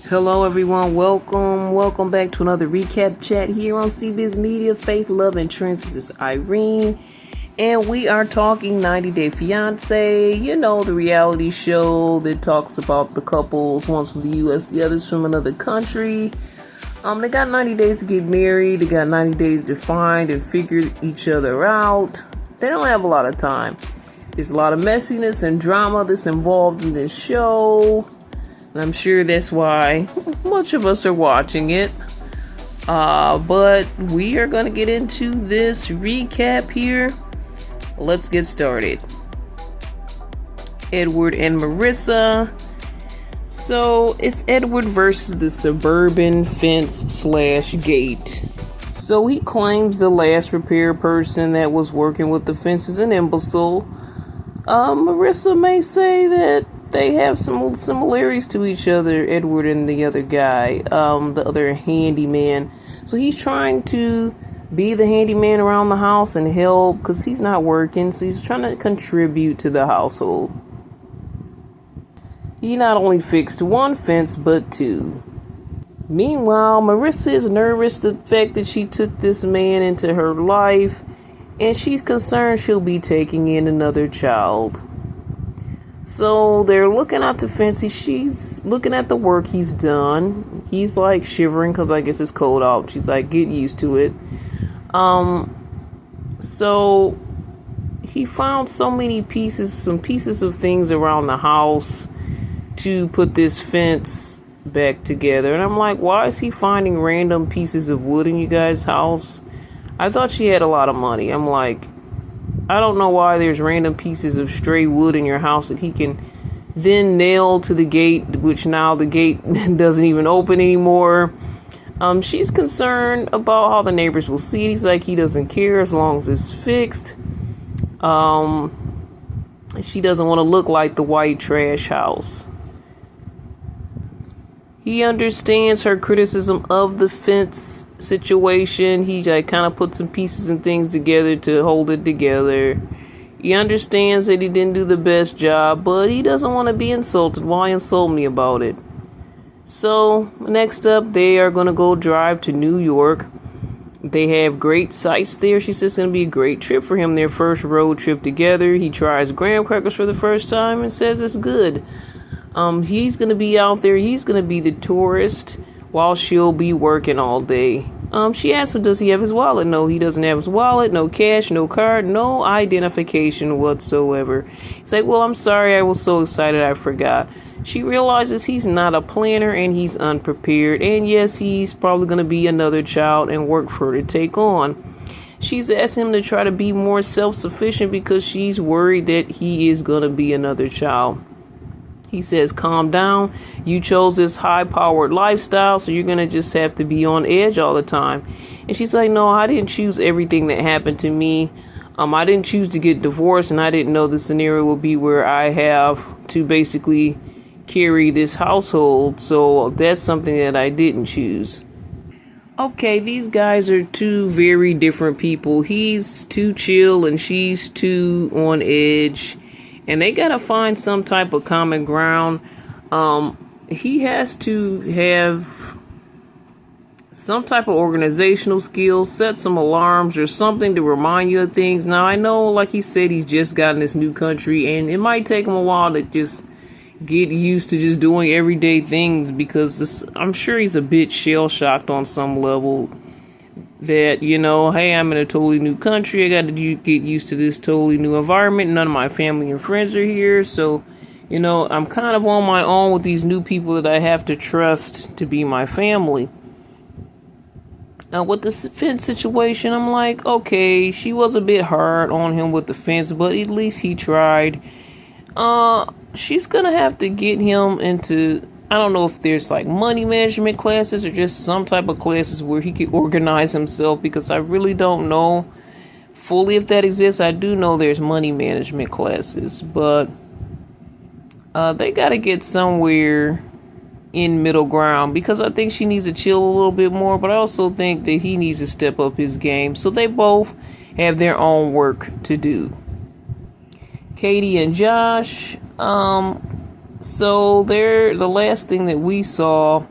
Hello everyone, welcome back to another recap chat here on CBiz Media, Faith, Love, and Trends. This is Irene, and we are talking 90 Day Fiance, the reality show that talks about the couples, one's from the US, the other's from another country. They got 90 days to get married, they got 90 days to find and figure each other out. They don't have a lot of time. There's a lot of messiness and drama that's involved in this show. I'm sure that's why much of us are watching it. But we are going to get into this recap here. Let's get started. Edward and Marissa. So it's Edward versus the suburban fence/gate. So he claims the last repair person that was working with the fence is an imbecile. Marissa may say that they have some similarities to each other, Edward and the other guy, the other handyman. So he's trying to be the handyman around the house and help because he's not working. So he's trying to contribute to the household. He not only fixed one fence, but two. Meanwhile, Marissa is nervous the fact that she took this man into her life, and she's concerned she'll be taking in another child. So they're looking at the fence. She's looking at the work he's done. He's like shivering because I guess it's cold out. She's like, get used to it. So he found some pieces of things around the house to put this fence back together. And I'm like, why is he finding random pieces of wood in you guys' house? I thought she had a lot of money. I'm like, I don't know why there's random pieces of stray wood in your house that he can then nail to the gate, which now the gate doesn't even open anymore. She's concerned about how the neighbors will see it. He's like, he doesn't care as long as it's fixed. She doesn't want to look like the white trash house. He understands her criticism of the fence situation. He kind of put some pieces and things together to hold it together. He understands that he didn't do the best job, but he doesn't want to be insulted. Why insult me about it? So next up, they are going to go drive to New York. They have great sights there. She says it's going to be a great trip for him, their first road trip together. He tries graham crackers for the first time and says it's good. He's going to be out there. He's going to be the tourist while she'll be working all day. She asks him, does he have his wallet? No, he doesn't have his wallet. No cash, no card, no identification whatsoever. He's like, well, I'm sorry. I was so excited I forgot. She realizes he's not a planner and he's unprepared. And yes, he's probably going to be another child and work for her to take on. She's asking him to try to be more self-sufficient because she's worried that he is going to be another child. He says, calm down. You chose this high-powered lifestyle, so you're going to just have to be on edge all the time. And she's like, no, I didn't choose everything that happened to me. I didn't choose to get divorced, and I didn't know the scenario would be where I have to basically carry this household. So that's something that I didn't choose. Okay, these guys are two very different people. He's too chill, and she's too on edge. And they gotta find some type of common ground. He has to have some type of organizational skills, set some alarms or something to remind you of things. Now, I know, like he said, he's just gotten this new country, and it might take him a while to just get used to just doing everyday things because I'm sure he's a bit shell-shocked on some level. That, hey, I'm in a totally new country. I got to get used to this totally new environment. None of my family and friends are here. So, I'm kind of on my own with these new people that I have to trust to be my family. With the fence situation, I'm like, okay, she was a bit hard on him with the fence, but at least he tried. She's going to have to get him into... I don't know if there's like money management classes or just some type of classes where he could organize himself because I really don't know fully if that exists. I do know there's money management classes, but they got to get somewhere in middle ground because I think she needs to chill a little bit more, but I also think that he needs to step up his game. So they both have their own work to do. Katie and Josh, so the last thing that we saw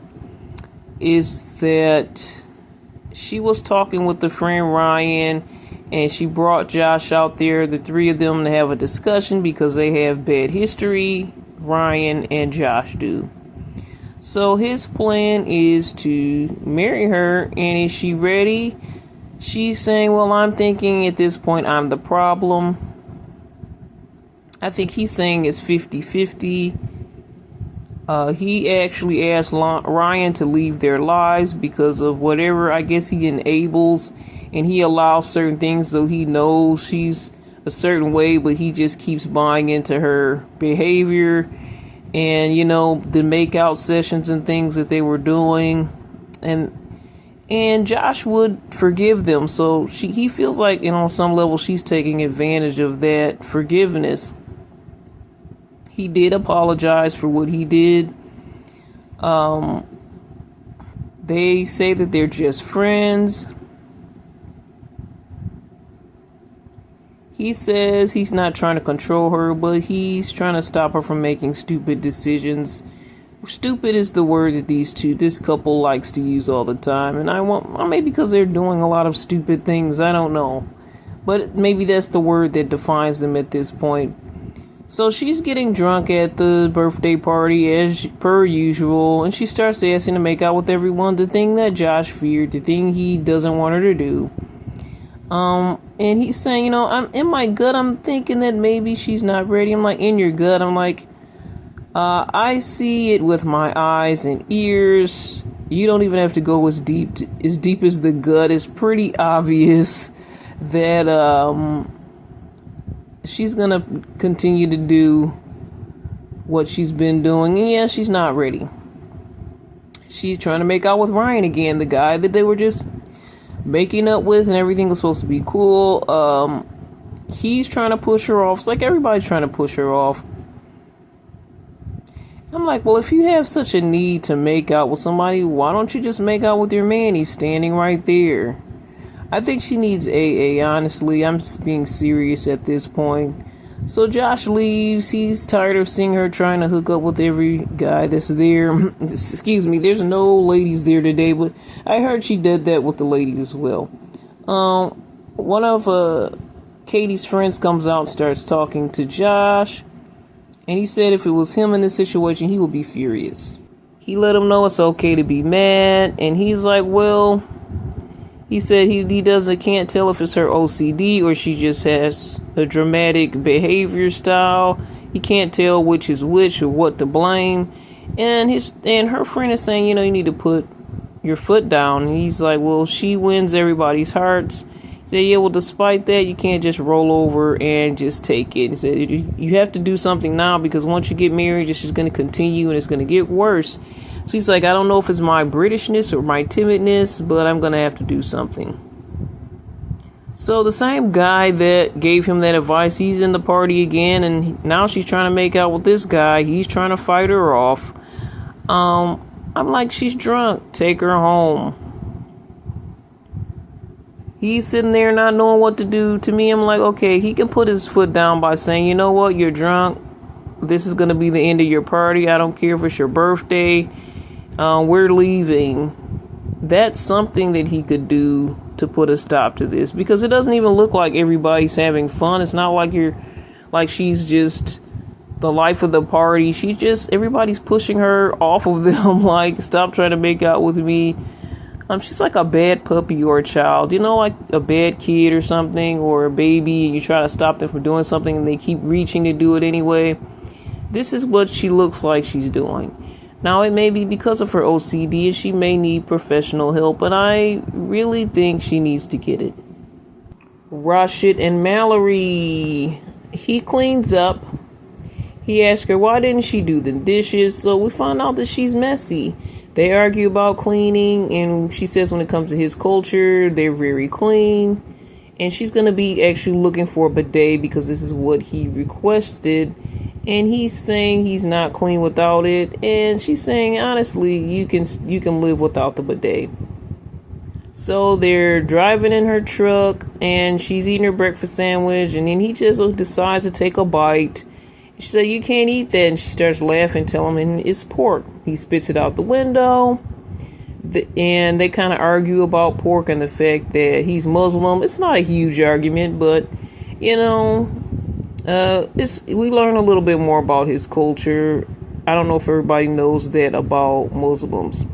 is that she was talking with the friend Ryan, and she brought Josh out there, the three of them, to have a discussion because they have bad history. Ryan and Josh do. So his plan is to marry her, and is she ready? She's saying, well, I'm thinking at this point I'm the problem. I think he's saying it's 50-50. He actually asked Ryan to leave their lives because of whatever, I guess, he enables, and he allows certain things, so he knows she's a certain way, but he just keeps buying into her behavior. And, you know, the make-out sessions and things that they were doing. And Josh would forgive them. So he feels like, you know, on some level she's taking advantage of that forgiveness. He did apologize for what he did. They say that they're just friends. He says he's not trying to control her, but he's trying to stop her from making stupid decisions. Stupid is the word that this couple likes to use all the time. And maybe because they're doing a lot of stupid things, I don't know. But maybe that's the word that defines them at this point. So she's getting drunk at the birthday party as per usual, and she starts asking to make out with everyone, the thing that Josh feared, the thing he doesn't want her to do. And he's saying, you know, I'm in my gut, I'm thinking that maybe she's not ready. I'm like, in your gut? I'm like, I see it with my eyes and ears. You don't even have to go as deep as the gut. It's pretty obvious that she's gonna continue to do what she's been doing. And yeah, she's not ready. She's trying to make out with Ryan again, the guy that they were just making up with, and everything was supposed to be cool. He's trying to push her off. It's like everybody's trying to push her off. I'm like, well, if you have such a need to make out with somebody, why don't you just make out with your man? He's standing right there. I think she needs AA, honestly. I'm being serious at this point. So Josh leaves. He's tired of seeing her trying to hook up with every guy that's there. Excuse me, there's no ladies there today, but I heard she did that with the ladies as well. One of Katie's friends comes out and starts talking to Josh, and he said if it was him in this situation, he would be furious. He let him know it's okay to be mad, and he's like, well, he said he can't tell if it's her OCD or she just has a dramatic behavior style. He can't tell which is which or what to blame. And her friend is saying, you know, you need to put your foot down. And he's like, well, she wins everybody's hearts. He said, yeah, well, despite that, you can't just roll over and just take it. He said, you have to do something now, because once you get married, it's just going to continue and it's going to get worse. So he's like, I don't know if it's my Britishness or my timidness, but I'm going to have to do something. So the same guy that gave him that advice, he's in the party again, and now she's trying to make out with this guy. He's trying to fight her off. I'm like, she's drunk. Take her home. He's sitting there not knowing what to do. To me, I'm like, okay, he can put his foot down by saying, you know what, you're drunk. This is going to be the end of your party. I don't care if it's your birthday. We're leaving. That's something that he could do to put a stop to this, because it doesn't even look like everybody's having fun. It's not like she's just the life of the party. Everybody's pushing her off of them. Like, stop trying to make out with me. She's like a bad puppy or a child, you know, like a bad kid or something, or a baby, and you try to stop them from doing something and they keep reaching to do it anyway. This is what she looks like she's doing. Now, it may be because of her OCD and she may need professional help, but I really think she needs to get it. Rashid and Mallory. He cleans up. He asks her, why didn't she do the dishes? So we find out that she's messy. They argue about cleaning, and she says when it comes to his culture, they're very clean. And she's going to be actually looking for a bidet because this is what he requested. And he's saying he's not clean without it. And she's saying, honestly, you can live without the bidet. So they're driving in her truck, and she's eating her breakfast sandwich. And then he just decides to take a bite. She said, you can't eat that. And she starts laughing, telling him it's pork. He spits it out the window. And they kind of argue about pork and the fact that he's Muslim. It's not a huge argument, but you know, we learn a little bit more about his culture. I don't know if everybody knows that about Muslims.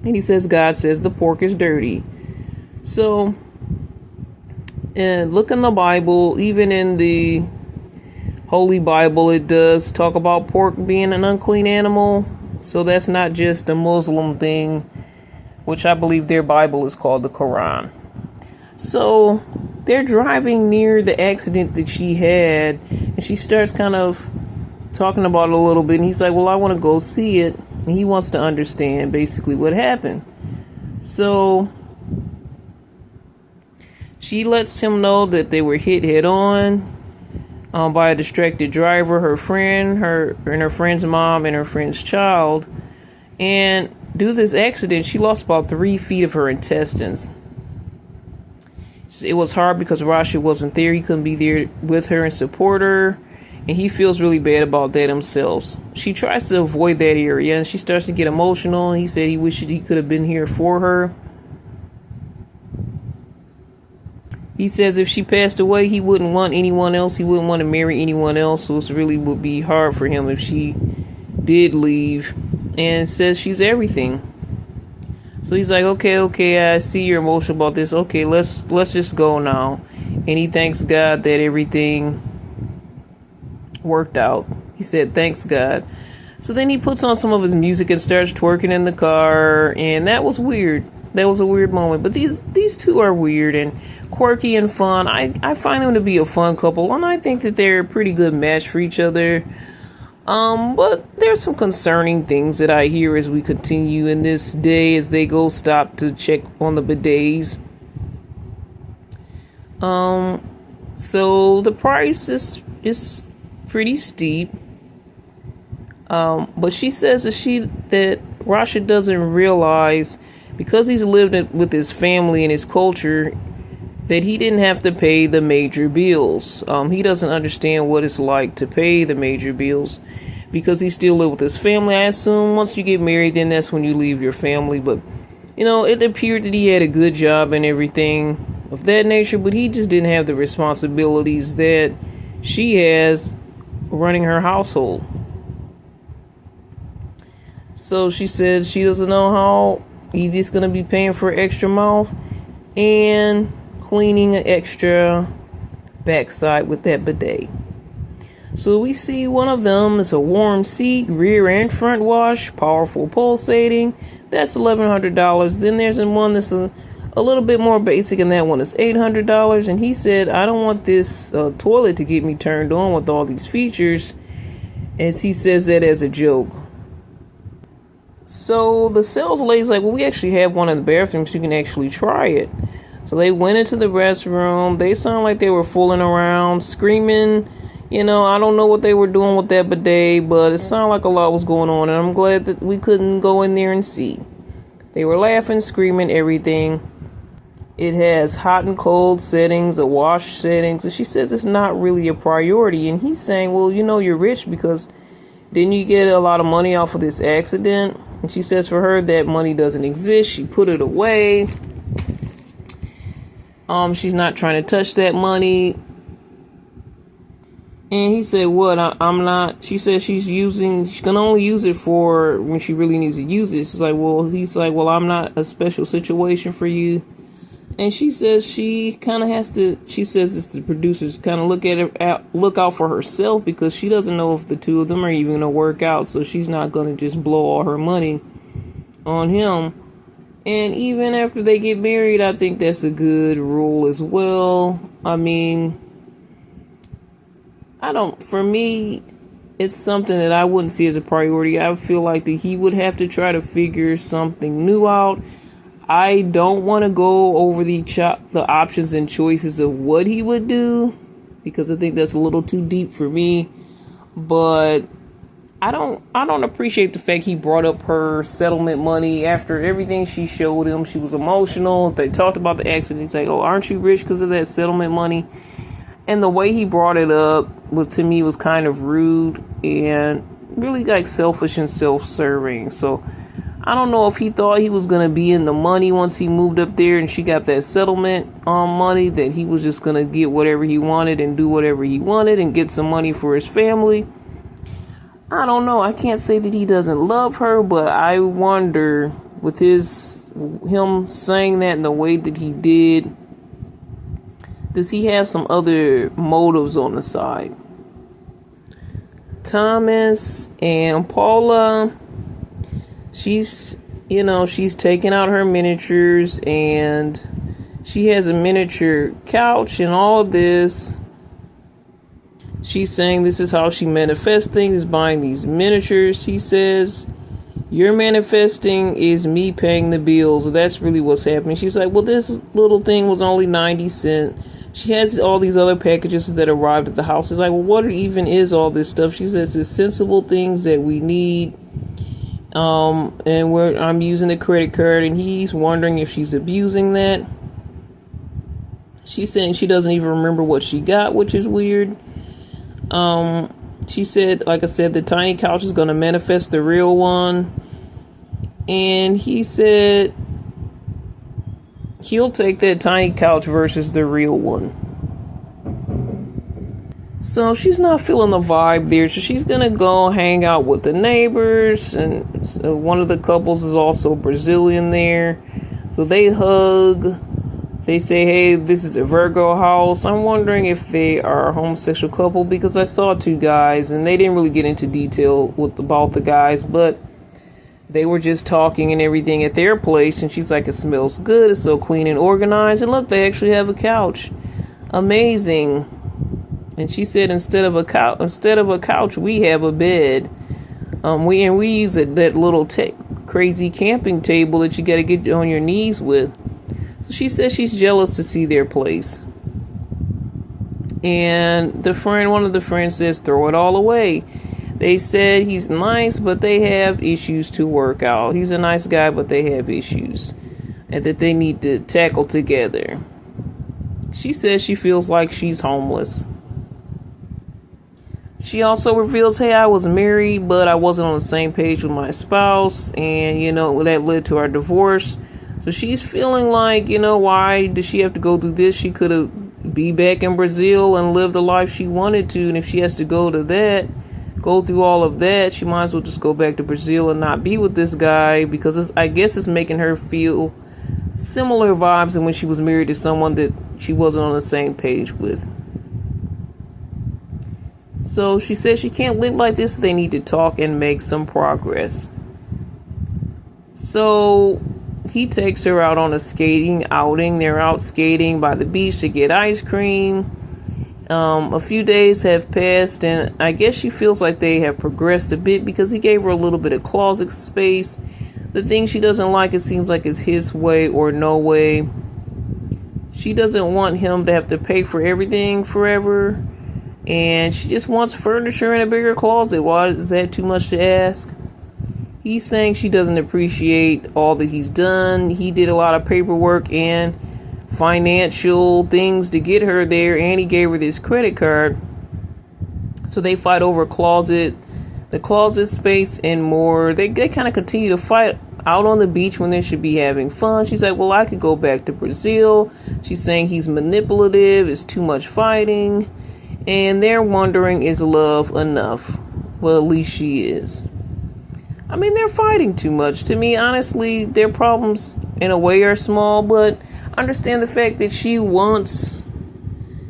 And he says God says the pork is dirty. So, and look in the Bible, even in the Holy Bible, it does talk about pork being an unclean animal. So that's not just a Muslim thing, which I believe their Bible is called the Quran. So they're driving near the accident that she had, and she starts kind of talking about it a little bit. And he's like, well, I want to go see it. And he wants to understand basically what happened. So she lets him know that they were hit head on by a distracted driver, her friend, her friend's mom, and her friend's child. And due to this accident, she lost about 3 feet of her intestines. It was hard because Rashid wasn't there. He couldn't be there with her and support her. And he feels really bad about that himself. She tries to avoid that area, and she starts to get emotional. And he said he wished he could have been here for her. He says if she passed away, he wouldn't want anyone else. He wouldn't want to marry anyone else. So it really would be hard for him if she did leave. And says she's everything. So he's like, okay, I see you're emotional about this. Okay, let's just go now. And he thanks God that everything worked out. He said, thanks God. So then he puts on some of his music and starts twerking in the car. And that was weird. That was a weird moment. But these two are weird and quirky and fun. I find them to be a fun couple. And I think that they're a pretty good match for each other. But there's some concerning things that I hear as we continue in this day as they go stop to check on the bidets. So the price is pretty steep. But she says that Rashid doesn't realize, because he's lived with his family and his culture, that he didn't have to pay the major bills. He doesn't understand what it's like to pay the major bills because he still lives with his family. I assume once you get married, then that's when you leave your family. But, you know, it appeared that he had a good job and everything of that nature, but he just didn't have the responsibilities that she has running her household. So she said she doesn't know how easy it's going to be paying for extra mouth and cleaning an extra backside with that bidet. So we see one of them is a warm seat, rear and front wash, powerful pulsating. That's $1,100. Then there's one that's a little bit more basic, and that one is $800. And he said, I don't want this toilet to get me turned on with all these features, as he says that as a joke. So the sales lady's like, well, we actually have one in the bathroom, so you can actually try it. So they went into the restroom. They sound like they were fooling around, screaming. You know, I don't know what they were doing with that bidet, but it sounded like a lot was going on, and I'm glad that we couldn't go in there and see. They were laughing, screaming, everything. It has hot and cold settings, a wash settings, and she says it's not really a priority. And he's saying, well, you know, you're rich because didn't you get a lot of money off of this accident? And she says for her that money doesn't exist. She put it away. She's not trying to touch that money. And he said, what? I'm not. She says she can only use it for when she really needs to use it. He's like, well, I'm not a special situation for you. And she says she kind of has to, she says this to the producers, kind of look out for herself, because she doesn't know if the two of them are even going to work out. So she's not going to just blow all her money on him. And even after they get married, I think that's a good rule as well. I mean, for me, it's something that I wouldn't see as a priority. I feel like that he would have to try to figure something new out. I don't want to go over the options and choices of what he would do, because I think that's a little too deep for me. But I don't appreciate the fact he brought up her settlement money after everything she showed him. She was emotional. They talked about the accident. He's like, oh, aren't you rich because of that settlement money? And the way he brought it up to me was kind of rude and really like selfish and self-serving. So I don't know if he thought he was going to be in the money once he moved up there and she got that settlement money, that he was just going to get whatever he wanted and do whatever he wanted and get some money for his family. I don't know. I can't say that he doesn't love her, but I wonder, with him saying that in the way that he did, does he have some other motives on the side? Thomas and Paula, she's taking out her miniatures, and she has a miniature couch and all of this. She's saying this is how she manifests things, is buying these miniatures. He says, your manifesting is me paying the bills. That's really what's happening. She's like, well, this little thing was only 90 cents. She has all these other packages that arrived at the house. It's like, well, what even is all this stuff? She says it's sensible things that we need. And I'm using the credit card, and he's wondering if she's abusing that. She's saying she doesn't even remember what she got, which is weird. She said, like I said, the tiny couch is going to manifest the real one. And he said he'll take that tiny couch versus the real one. So she's not feeling the vibe there. So she's going to go hang out with the neighbors. And one of the couples is also Brazilian there. So they hug. They say, hey, this is a Virgo house. I'm wondering if they are a homosexual couple, because I saw two guys and they didn't really get into detail about the guys, but they were just talking and everything at their place. And she's like, it smells good. It's so clean and organized. And look, they actually have a couch. Amazing. And she said, instead of a couch, we have a bed. We use that little crazy camping table that you got to get on your knees with. So she says she's jealous to see their place. And one of the friends says, throw it all away. They said he's nice, but they have issues to work out. He's a nice guy, but they have issues, and that they need to tackle together. She says she feels like she's homeless. She also reveals, hey, I was married, but I wasn't on the same page with my spouse. And, that led to our divorce. So she's feeling like, why does she have to go through this? She could have be back in Brazil and live the life she wanted to. And if she has to go through all of that, she might as well just go back to Brazil and not be with this guy, because I guess it's making her feel similar vibes than when she was married to someone that she wasn't on the same page with. So she says she can't live like this. They need to talk and make some progress. So he takes her out on a skating outing. They're out skating by the beach to get ice cream. A few days have passed, and I guess she feels like they have progressed a bit, because he gave her a little bit of closet space. The thing she doesn't like, it seems like, is his way or no way. She doesn't want him to have to pay for everything forever, and she just wants furniture and a bigger closet. Why is that too much to ask? He's saying she doesn't appreciate all that he's done. He did a lot of paperwork and financial things to get her there, and he gave her this credit card. So they fight over the closet space and more. They kind of continue to fight out on the beach when they should be having fun. She's like, well, I could go back to Brazil. She's saying he's manipulative, it's too much fighting, and they're wondering, is love enough? Well, at least she is. I mean, they're fighting too much. To me, honestly, their problems in a way are small, but understand the fact that she wants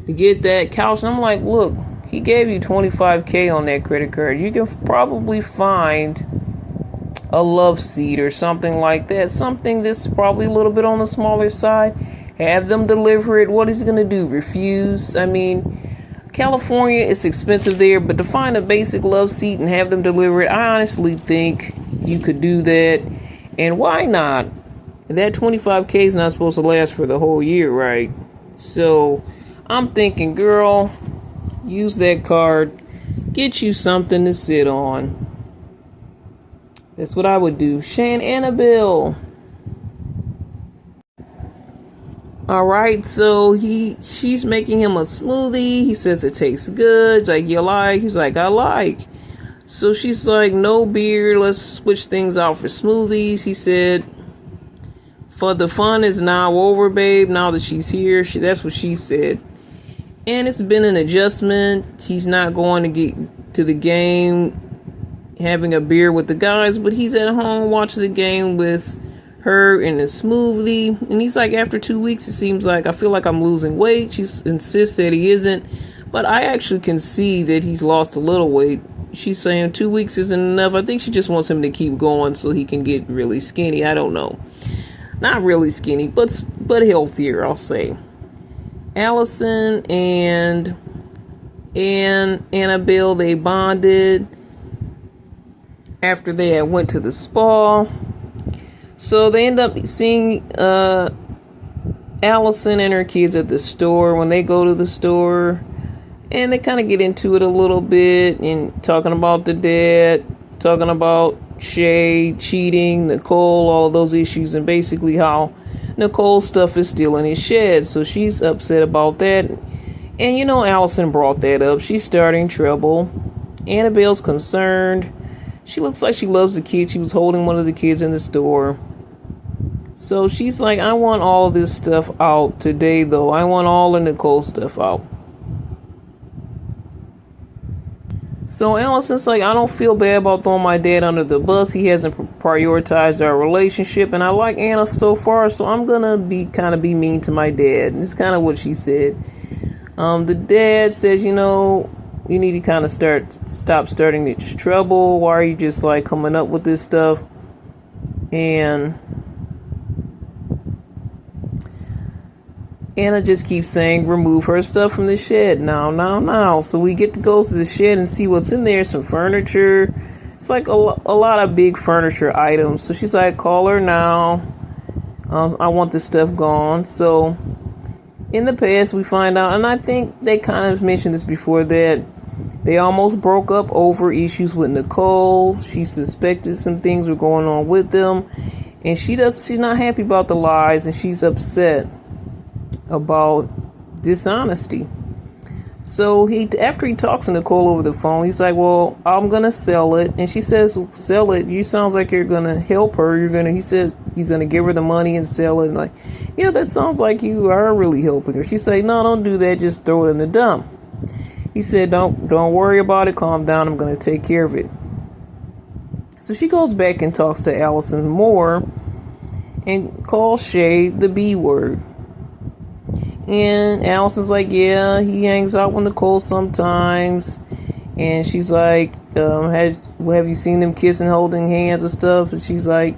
to get that couch. And I'm like, look, he gave you $25,000 on that credit card. You can probably find a love seat or something like that. Something that's probably a little bit on the smaller side. Have them deliver it. What is he going to do? Refuse? I mean, California is expensive there, but to find a basic love seat and have them deliver it, I honestly think you could do that. And why not? That $25,000 is not supposed to last for the whole year, right? So I'm thinking, girl, use that card. Get you something to sit on. That's what I would do. Shane Annabelle. All right, so she's making him a smoothie. He says it tastes good. He's like, you like? He's like, I like. So she's like, no beer, let's switch things out for smoothies. He said, for the fun is now over, babe, now that she's here. That's what she said. And it's been an adjustment. He's not going to get to the game having a beer with the guys, but he's at home watching the game with her in a smoothie. And he's like, after 2 weeks, it seems like I feel like I'm losing weight. She insists that he isn't, but I actually can see that he's lost a little weight. She's saying 2 weeks isn't enough. I think she just wants him to keep going so he can get really skinny. I don't know. Not really skinny, but healthier, I'll say. Allison and Annabelle, they bonded after they had went to the spa. So they end up seeing Allison and her kids at the store when they go to the store. And they kind of get into it a little bit and talking about the dad, talking about Shay cheating, Nicole, all of those issues, and basically how Nicole's stuff is still in his shed. So she's upset about that. And you know, Allison brought that up. She's starting trouble. Annabelle's concerned. She looks like she loves the kid. She was holding one of the kids in the store. So she's like, I want all of this stuff out today, though. I want all of Nicole's stuff out. So Allison's like, I don't feel bad about throwing my dad under the bus. He hasn't prioritized our relationship, and I like Anna so far, so I'm gonna be mean to my dad. And it's kind of what she said. The dad says, you know, you need to kind of stop starting this trouble. Why are you just like coming up with this stuff? And Anna just keeps saying, remove her stuff from the shed. Now. So we get to go to the shed and see what's in there. Some furniture. It's like a lot of big furniture items. So she's like, call her now. I want this stuff gone. So in the past, we find out, and I think they kind of mentioned this before, that they almost broke up over issues with Nicole. She suspected some things were going on with them. And she's not happy about the lies, and she's upset about dishonesty. So after he talks to Nicole over the phone, he's like, well, I'm gonna sell it. And she says, sell it? You sounds like you're gonna help her. He said he's gonna give her the money and sell it. And like, yeah, that sounds like you are really helping her. She said, no, don't do that, just throw it in the dump. He said, don't worry about it, calm down, I'm gonna take care of it. So she goes back and talks to Allison more and calls Shay the B word. And Allison's like, yeah, he hangs out with Nicole sometimes. And she's like, have you seen them kissing, holding hands and stuff? And she's like,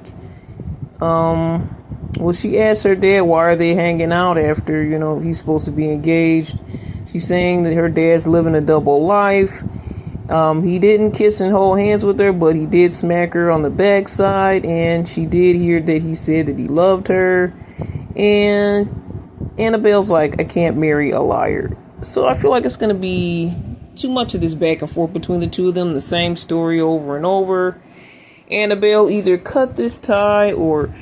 well, she asked her dad, why are they hanging out after, he's supposed to be engaged? She's saying that her dad's living a double life. He didn't kiss and hold hands with her, but he did smack her on the backside. And she did hear that he said that he loved her. And Annabelle's like, I can't marry a liar. So I feel like it's going to be too much of this back and forth between the two of them, the same story over and over. Annabelle either cut this tie or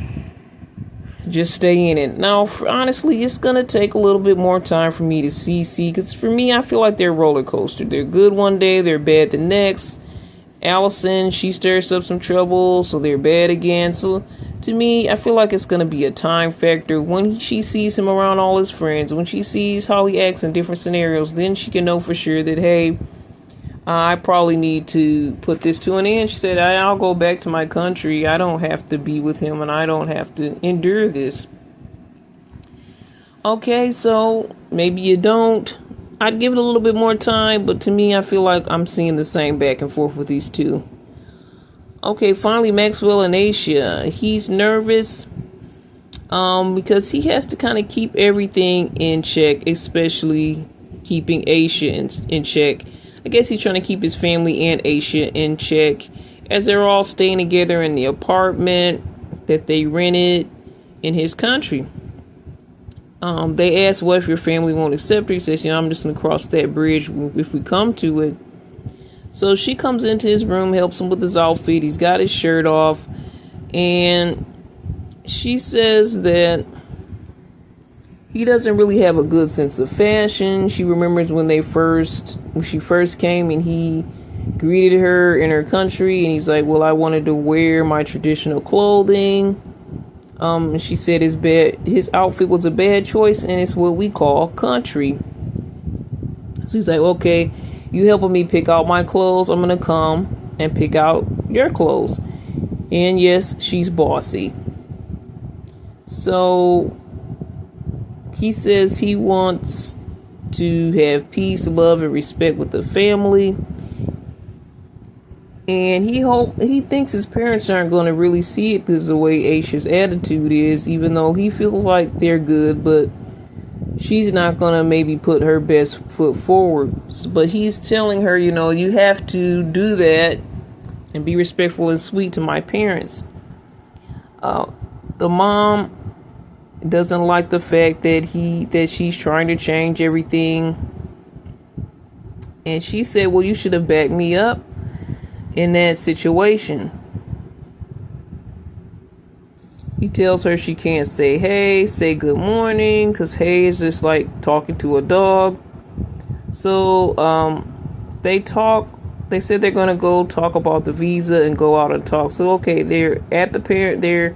just stay in it. Now, honestly, it's going to take a little bit more time for me to see, because for me, I feel like they're a roller coaster. They're good one day, they're bad the next. Allison, she stirs up some trouble, so they're bad again. So to me, I feel like it's going to be a time factor. When she sees him around all his friends, when she sees how he acts in different scenarios, then she can know for sure that, hey, I probably need to put this to an end. She said, I'll go back to my country. I don't have to be with him, and I don't have to endure this. Okay, so maybe you don't. I'd give it a little bit more time, but to me, I feel like I'm seeing the same back and forth with these two. Okay, finally, Maxwell and Aisha. He's nervous because he has to kind of keep everything in check, especially keeping Aisha in check. I guess he's trying to keep his family and Aisha in check as they're all staying together in the apartment that they rented in his country. They asked, what if your family won't accept her? He says, I'm just going to cross that bridge if we come to it. So she comes into his room, helps him with his outfit. He's got his shirt off. And she says that he doesn't really have a good sense of fashion. She remembers when she first came and he greeted her in her country, and he's like, well, I wanted to wear my traditional clothing. And she said his outfit was a bad choice, and it's what we call country. So he's like, okay, you helping me pick out my clothes, I'm gonna come and pick out your clothes. And yes, she's bossy. So he says he wants to have peace, love, and respect with the family. And he thinks his parents aren't going to really see it because of the way Aisha's attitude is, even though he feels like they're good, but she's not going to maybe put her best foot forward. But he's telling her, you have to do that and be respectful and sweet to my parents. The mom doesn't like the fact that she's trying to change everything. And she said, well, you should have backed me up in that situation. He tells her she can't say hey, say good morning, because hey is just like talking to a dog. So they talk. They said they're gonna go talk about the visa and go out and talk. So okay, they're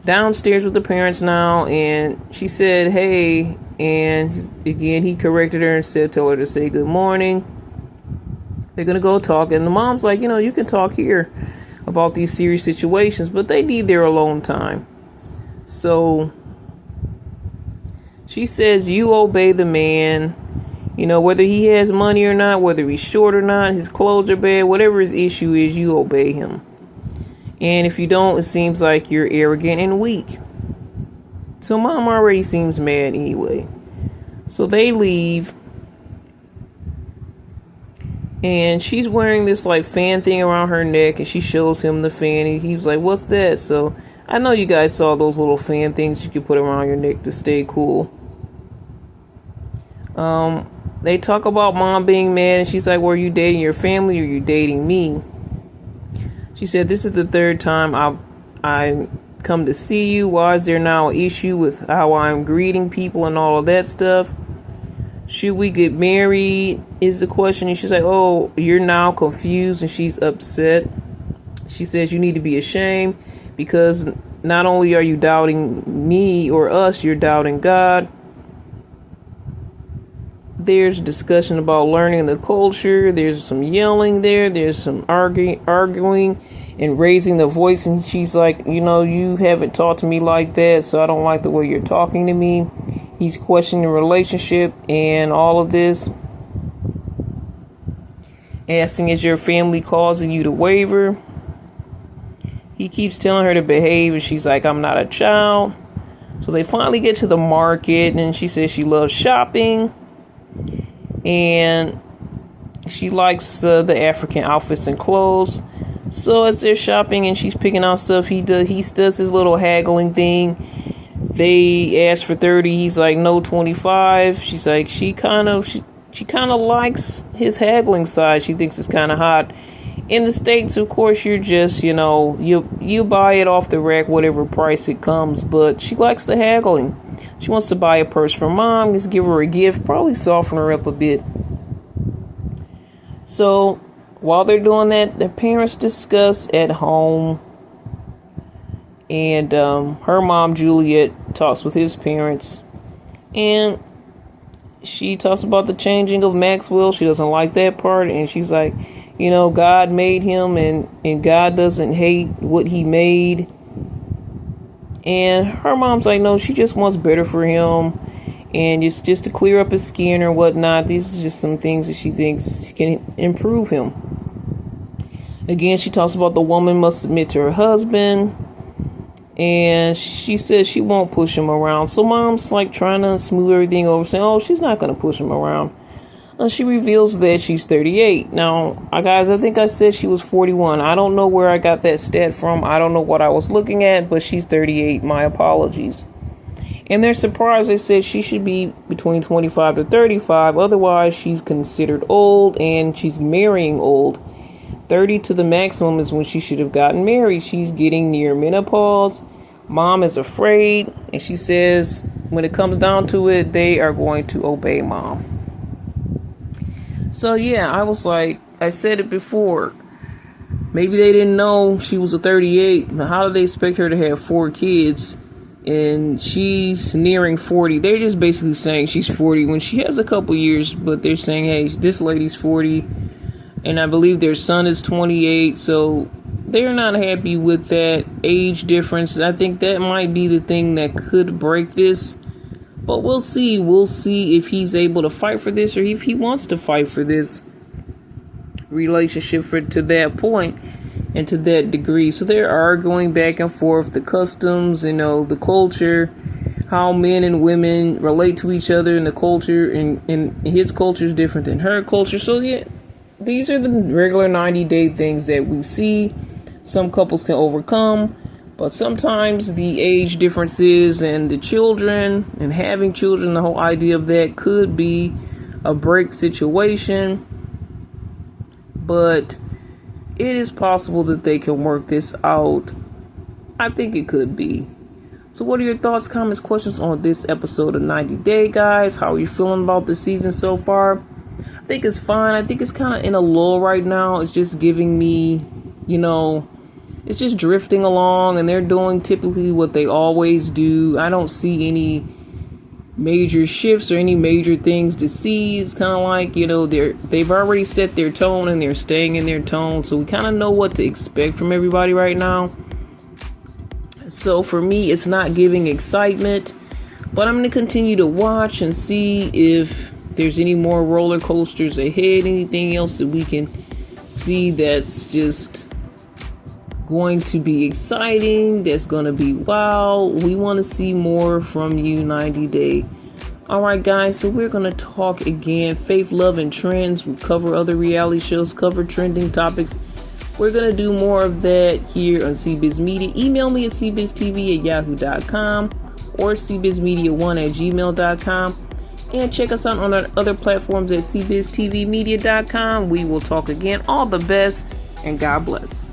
downstairs with the parents now, and she said hey, and again he corrected her and tell her to say good morning. They're gonna go talk, and the mom's like, you can talk here about these serious situations, but they need their alone time. So she says, you obey the man, whether he has money or not, whether he's short or not, his clothes are bad, whatever his issue is, you obey him. And if you don't, it seems like you're arrogant and weak. So mom already seems mad anyway. So they leave. And she's wearing this like fan thing around her neck, and she shows him the fan, and he was like, what's that? So I know you guys saw those little fan things you could put around your neck to stay cool. They talk about mom being mad, and she's like, well, are you dating your family or are you dating me? She said, this is the third time I come to see you. Why is there now an issue with how I'm greeting people and all of that stuff? Should we get married is the question. And she's like, oh, you're now confused, and she's upset. She says you need to be ashamed because not only are you doubting me or us, you're doubting God. There's discussion about learning the culture. There's some yelling there. There's some arguing and raising the voice. And she's like, you haven't talked to me like that, so I don't like the way you're talking to me. He's questioning the relationship and all of this. Asking, is your family causing you to waver? He keeps telling her to behave, and she's like, I'm not a child. So they finally get to the market, and she says she loves shopping. And she likes the African outfits and clothes. So as they're shopping and she's picking out stuff, he does his little haggling thing. They ask for 30. He's like, no, 25. She's like, she kind of likes his haggling side. She thinks it's kind of hot. In the States, of course, you're just, you buy it off the rack, whatever price it comes. But she likes the haggling. She wants to buy a purse for mom, just give her a gift, probably soften her up a bit. So while they're doing that, their parents discuss at home. And her mom, Juliet, talks with his parents. And she talks about the changing of Maxwell. She doesn't like that part. And she's like, God made him, and God doesn't hate what he made. And her mom's like, no, she just wants better for him. And it's just to clear up his skin or whatnot. These are just some things that she thinks can improve him. Again, she talks about the woman must submit to her husband. And she says she won't push him around. So mom's like trying to smooth everything over, saying, oh, she's not going to push him around. And she reveals that she's 38. Now, guys, I think I said she was 41. I don't know where I got that stat from. I don't know what I was looking at, but she's 38. My apologies. And they're surprised. They said she should be between 25 to 35. Otherwise, she's considered old, and she's marrying old. 30 to the maximum is when she should have gotten married. She's getting near menopause. Mom is afraid, and she says when it comes down to it, they are going to obey mom. So yeah, I was like, I said it before. Maybe they didn't know she was a 38. How do they expect her to have 4 kids? And she's nearing 40. They're just basically saying she's 40 when she has a couple years, but they're saying, hey, this lady's 40. And I believe their son is 28. So they're not happy with that age difference. I think that might be the thing that could break this. But we'll see. We'll see if he's able to fight for this or if he wants to fight for this relationship to that point and to that degree. So they are going back and forth, the customs, the culture, how men and women relate to each other in the culture, and his culture is different than her culture. So yeah, these are the regular 90-day things that we see some couples can overcome. But sometimes the age differences and the children and having children, the whole idea of that could be a break situation. But it is possible that they can work this out. I think it could be. So what are your thoughts, comments, questions on this episode of 90 Day, guys? How are you feeling about the season so far? I think it's fine. I think it's kind of in a lull right now. It's just giving me, it's just drifting along, and they're doing typically what they always do. I don't see any major shifts or any major things to see. It's kind of like, they've already set their tone and they're staying in their tone. So we kind of know what to expect from everybody right now. So for me, it's not giving excitement, but I'm going to continue to watch and see if there's any more roller coasters ahead, anything else that we can see that's just going to be exciting, that's going to be wow. We want to see more from you, 90 Day. Alright guys, so we're going to talk again, faith, love, and trends. We'll cover other reality shows, cover trending topics. We're going to do more of that here on CBiz Media. Email me at cbiztv@yahoo.com or cbizmedia1@gmail.com. And check us out on our other platforms at cbiztvmedia.com. We will talk again. All the best, and God bless.